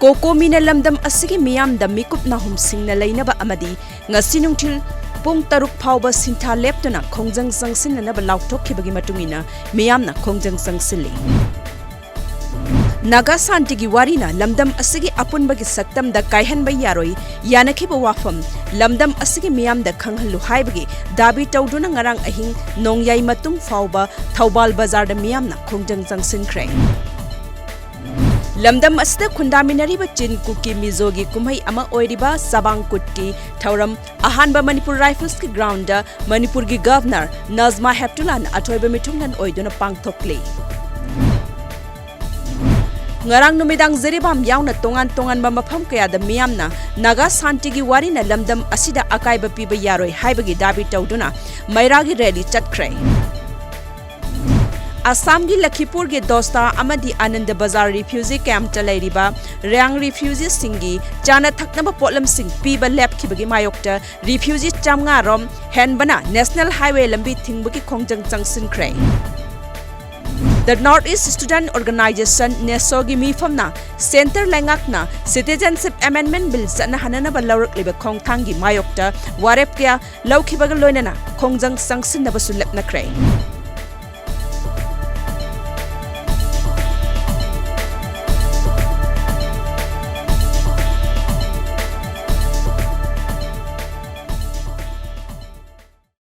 कोकोमीना लमदम असगी मियामदा मिकुपना हुमसिंगना लैनबा अमदी ngasi nungthil pung taruk phawba sintha leptuna khongjang jangsinna laukthokkhibagi matungina miyamna khongjang jangsilli Naga Santigi Warina Lamdam Asigi Apunbagi Saktam da Kaihan Bayaroi Yanakhiba Wafam Lamdam Asigi Miam da Khanghalu Haibagi Dabi Tauduna Ngarang Ahing Nongyai Matung Fauba Taubal Bazar da Miamna Khongjang Jangsin Kray Lamdam Asda Kundaminari Chin Kuki Mizogi Kumhai Ama Oiriba Sabang Kutti Tauram Ahanba Manipur Rifles ki ground da Manipur ki Governor Nazma Heptulan Atoiba Mitungnan Oiduna Pangthokli Ngarang numidang zeribam yauna tongan ba mafam kaya da miyamna Naga Santigi Warina Lamdam Asida Akaiba Piba Yaroi Haibagi Dabi Tauduna Mairagi Rally Chatkray Assam gi Lakhipur ge Dosta Amadi Anand Bazar Refugee Camp Talairiba Rang Refugee Singi Chana Thaknaba Potlam Sing Piba Lep Kibagi Mayokta Refugee Chamnga Rom Henbana National Highway Lambi Thingbagi Khongjang Jangsin Kray The Northeast Student Organization Nesogi Mifamna Center Langakna Citizenship Amendment Bill Sana Hanana Balaurak Liba Kong Tangi Mayokta Warep Kya Laukibagaloinana Kongjang Sangsin Nabasulep Nakray